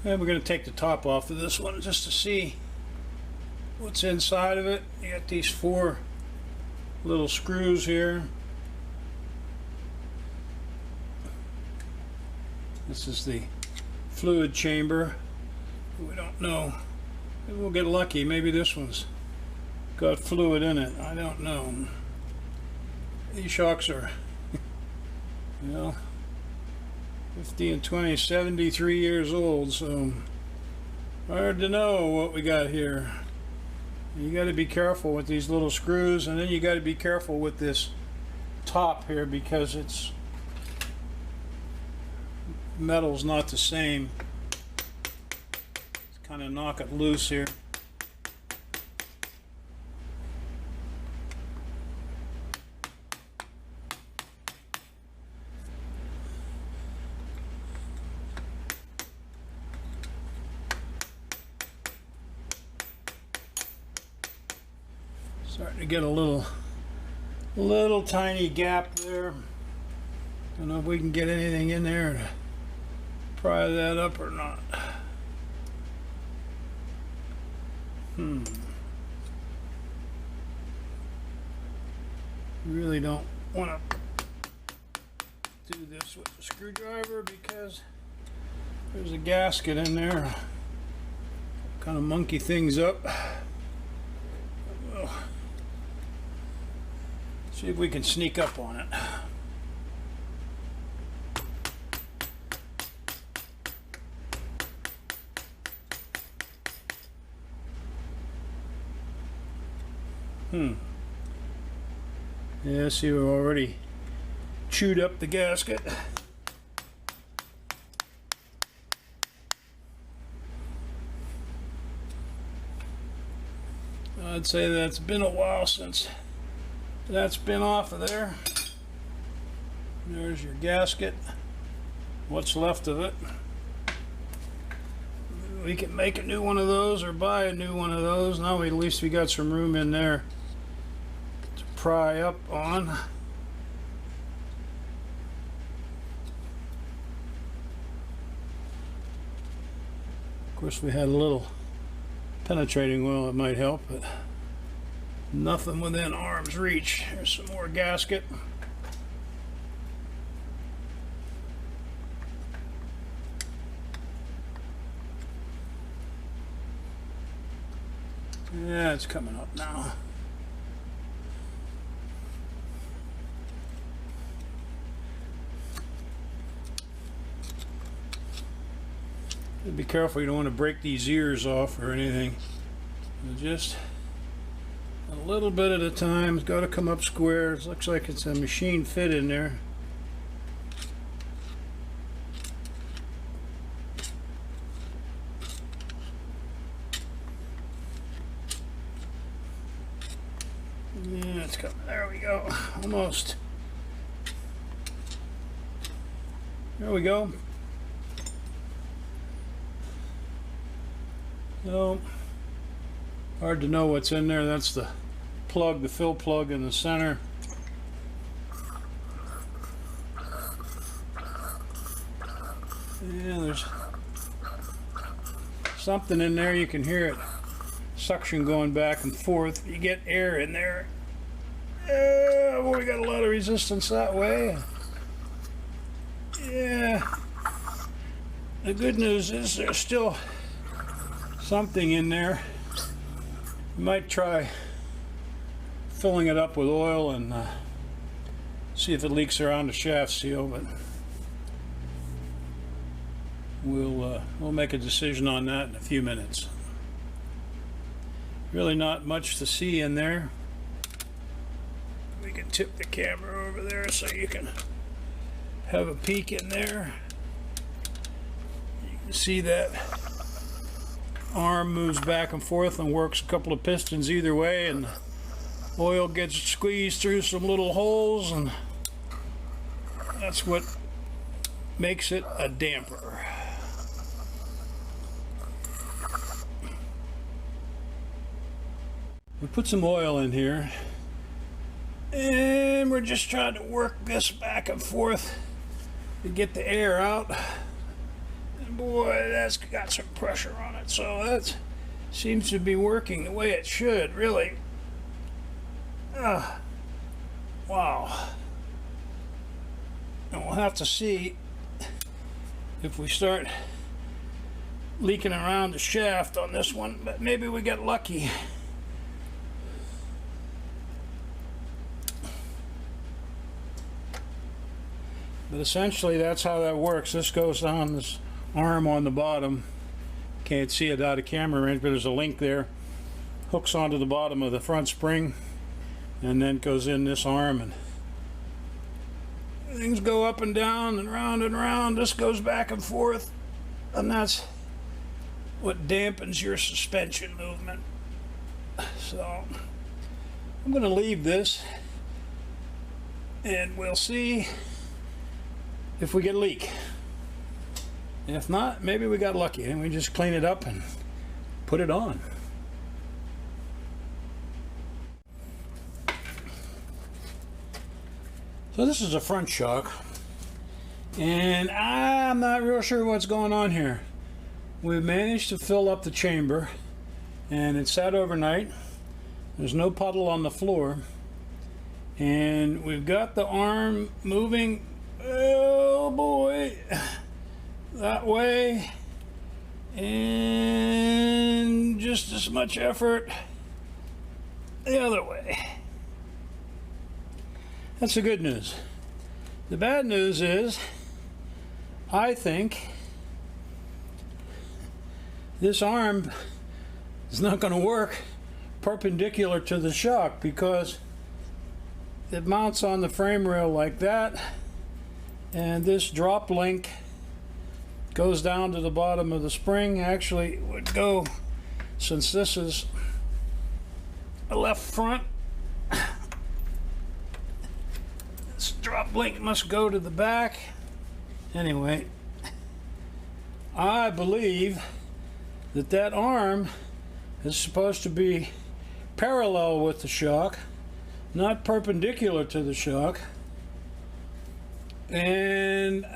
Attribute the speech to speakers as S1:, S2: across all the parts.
S1: And we're going to take the top off of this one just to see what's inside of it. You got these 4 little screws here. This is the fluid chamber. We don't know. Maybe we'll get lucky. Maybe this one's got fluid in it. I don't know. These shocks are, you know, 50 and 20, 73 years old, so hard to know what we got here. You got to be careful with these little screws, and then you got to be careful with this top here because it's metal's not the same. Let's kind of knock it loose here. Starting to get a little tiny gap there. Don't know if we can get anything in there to pry that up or not. Really don't want to do this with the screwdriver because there's a gasket in there. Kind of monkey things up. Well, see if we can sneak up on it. Yeah, see, we've already chewed up the gasket. I'd say that's been a while since that's been off of there. There's your gasket. What's left of it. We can make a new one of those or buy a new one of those. Now at least we got some room in there to pry up on. Of course, we had a little penetrating oil, it might help, but nothing within arm's reach. Here's some more gasket. Yeah, it's coming up now. Be careful, you don't want to break these ears off or anything. Just a little bit at a time. It's got to come up square. It looks like it's a machine fit in there. Yeah, it's coming. There we go. Almost. There we go. So, hard to know what's in there. That's the plug, the fill plug in the center. Yeah, there's something in there. You can hear it. Suction going back and forth. You get air in there. Well, we got a lot of resistance that way. Yeah. The good news is there's still something in there. You might try filling it up with oil and see if it leaks around the shaft seal, but we'll make a decision on that in a few minutes. Really not much to see in there. We can tip the camera over there so you can have a peek in there. You can see that arm moves back and forth and works a couple of pistons either way, and oil gets squeezed through some little holes, and that's what makes it a damper. We put some oil in here, and we're just trying to work this back and forth to get the air out. And boy, that's got some pressure on it. So that seems to be working the way it should, really. Wow. And we'll have to see if we start leaking around the shaft on this one, but maybe we get lucky. But essentially that's how that works. This goes on this arm on the bottom. Can't see it out of camera range, but there's a link there. Hooks onto the bottom of the front spring and then goes in this arm, and things go up and down and round and round. This goes back and forth, and that's what dampens your suspension movement. So I'm going to leave this and we'll see if we get a leak. If not, maybe we got lucky and we just clean it up and put it on. So this is a front shock, and I'm not real sure what's going on here. We've managed to fill up the chamber, and it sat overnight. There's no puddle on the floor, and we've got the arm moving, oh boy, that way, and just as much effort the other way. That's the good news. The bad news is, I think this arm is not going to work perpendicular to the shock, because it mounts on the frame rail like that, and this drop link goes down to the bottom of the spring. Actually, it would go, since this is a left front, this drop link must go to the back. Anyway, I believe that that arm is supposed to be parallel with the shock, not perpendicular to the shock. And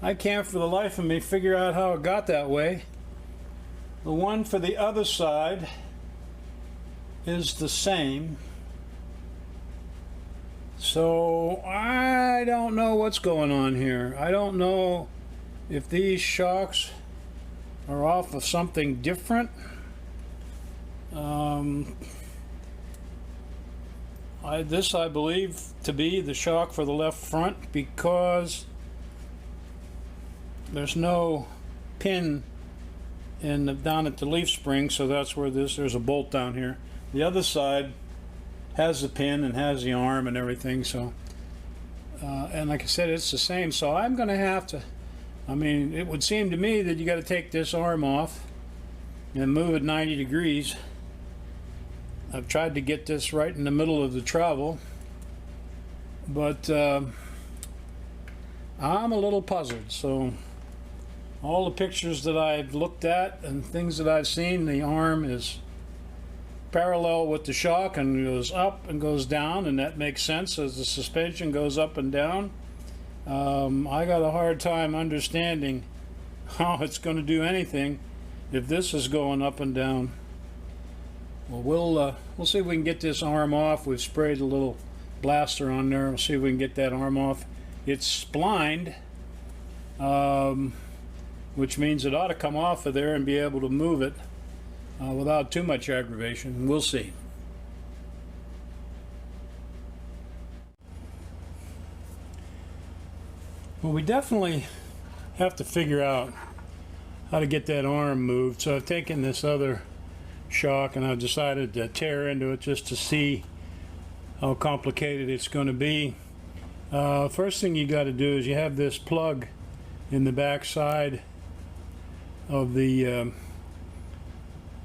S1: I can't for the life of me figure out how it got that way. The one for the other side is the same. So I don't know what's going on here. I don't know if these shocks are off of something different. This I believe to be the shock for the left front, because there's no pin down at the leaf spring, so that's where there's a bolt down here. The other side has the pin and has the arm and everything, so and like I said, it's the same. So I'm gonna have to, it would seem to me that you got to take this arm off and move it 90 degrees. I've tried to get this right in the middle of the travel, but I'm a little puzzled. So all the pictures that I've looked at and things that I've seen, the arm is parallel with the shock and goes up and goes down, and that makes sense as the suspension goes up and down. I got a hard time understanding how it's going to do anything if this is going up and down. Well, we'll see if we can get this arm off. We've sprayed a little blaster on there. We'll see if we can get that arm off. It's splined, which means it ought to come off of there and be able to move it without too much aggravation. We'll see. Well, we definitely have to figure out how to get that arm moved. So I've taken this other shock and I've decided to tear into it just to see how complicated it's going to be. First thing you got to do is you have this plug in the back side of the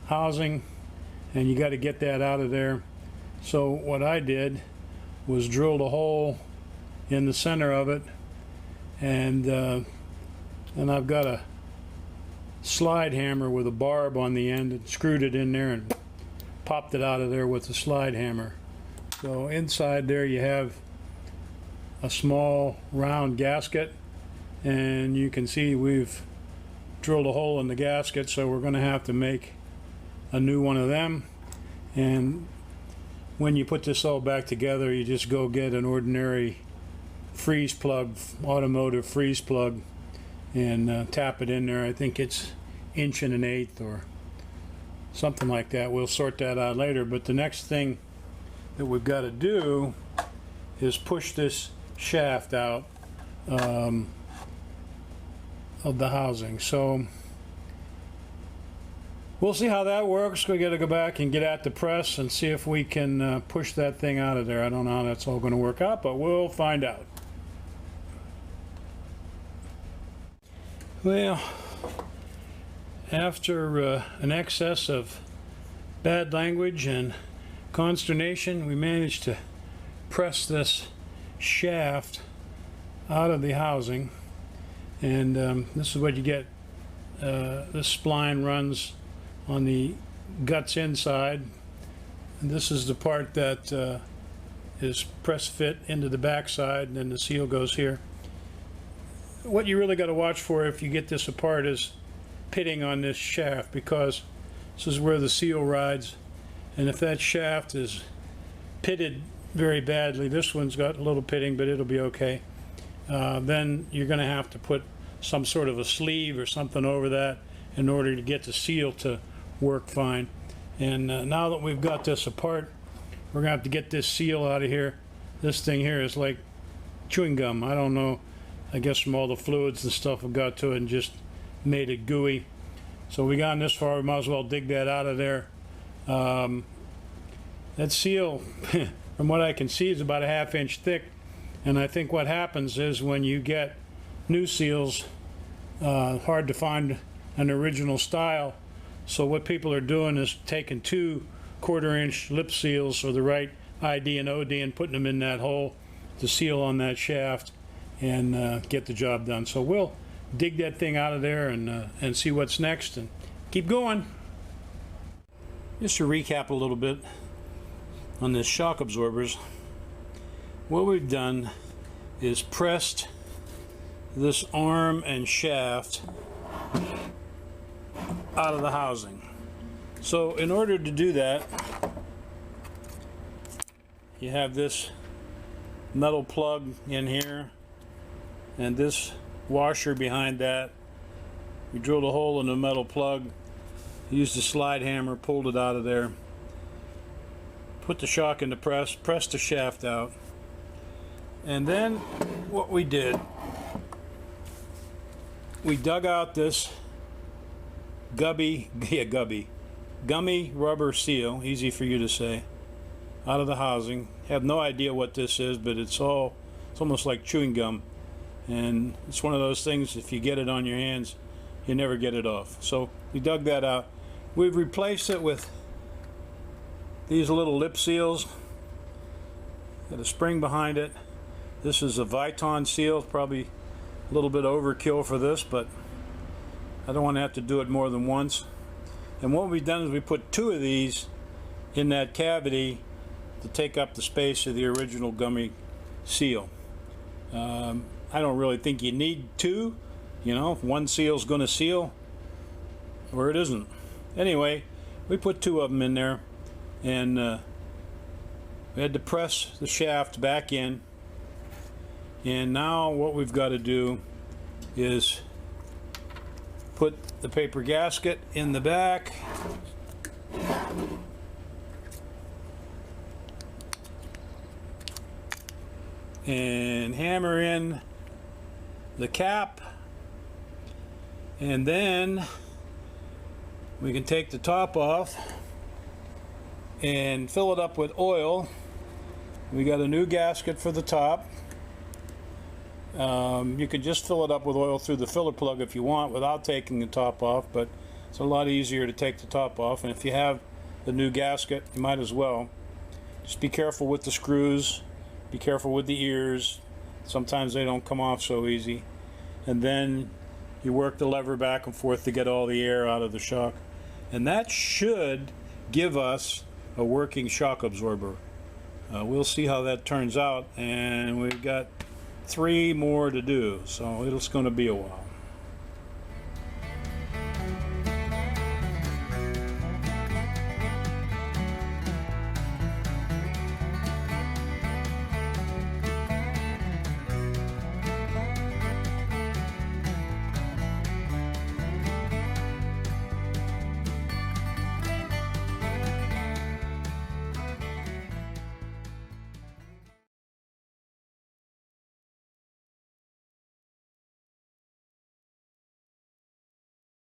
S1: housing, and you got to get that out of there. So what I did was drilled a hole in the center of it, and I've got a slide hammer with a barb on the end and screwed it in there and popped it out of there with the slide hammer. So inside there you have a small round gasket, and you can see we've drilled a hole in the gasket, so we're going to have to make a new one of them. And when you put this all back together, you just go get an ordinary freeze plug, automotive freeze plug, and tap it in there. I think it's 1 1/8 or something like that. We'll sort that out later. But the next thing that we've got to do is push this shaft out of the housing. So we'll see how that works. We got to go back and get at the press and see if we can push that thing out of there. I don't know how that's all going to work out, but we'll find out. Well, after an excess of bad language and consternation, we managed to press this shaft out of the housing. And this is what you get. This spline runs on the guts inside. And this is the part that is press fit into the backside, and then the seal goes here. What you really got to watch for if you get this apart is pitting on this shaft, because this is where the seal rides, and if that shaft is pitted very badly, this one's got a little pitting but it'll be okay, then you're going to have to put some sort of a sleeve or something over that in order to get the seal to work fine. And now that we've got this apart, we're going to have to get this seal out of here. This thing here is like chewing gum. I don't know, I guess from all the fluids and stuff have got to it and just made it gooey. So we got this far, we might as well dig that out of there. That seal, from what I can see, is about a 1/2 inch thick. And I think what happens is when you get new seals, hard to find an original style. So what people are doing is taking 2 1/4 inch lip seals or the right ID and OD and putting them in that hole to seal on that shaft and get the job done. So we'll dig that thing out of there and see what's next and keep going. Just to recap a little bit on this shock absorbers, what we've done is pressed this arm and shaft out of the housing. So in order to do that, you have this metal plug in here and this washer behind that. We drilled a hole in the metal plug, used a slide hammer, pulled it out of there, put the shock in the press, pressed the shaft out, and then what we did, we dug out this gummy rubber seal, easy for you to say, out of the housing. Have no idea what this is, but it's almost like chewing gum, and it's one of those things, if you get it on your hands, you never get it off. So we dug that out. We've replaced it with these little lip seals. Got a spring behind it. This is a Viton seal, probably a little bit overkill for this, but I don't want to have to do it more than once. And what we've done is we put 2 of these in that cavity to take up the space of the original gummy seal. I don't really think you need 2. You know, one seal's going to seal or it isn't. Anyway, we put 2 of them in there, and we had to press the shaft back in. And now what we've got to do is put the paper gasket in the back, and hammer in the cap, and then we can take the top off and fill it up with oil. We got a new gasket for the top. You could just fill it up with oil through the filler plug if you want without taking the top off, but it's a lot easier to take the top off. And if you have the new gasket, you might as well. Just be careful with the screws, be careful with the ears. Sometimes they don't come off so easy. And then you work the lever back and forth to get all the air out of the shock. And that should give us a working shock absorber. We'll see how that turns out, and we've got 3 more to do, so it's going to be a while.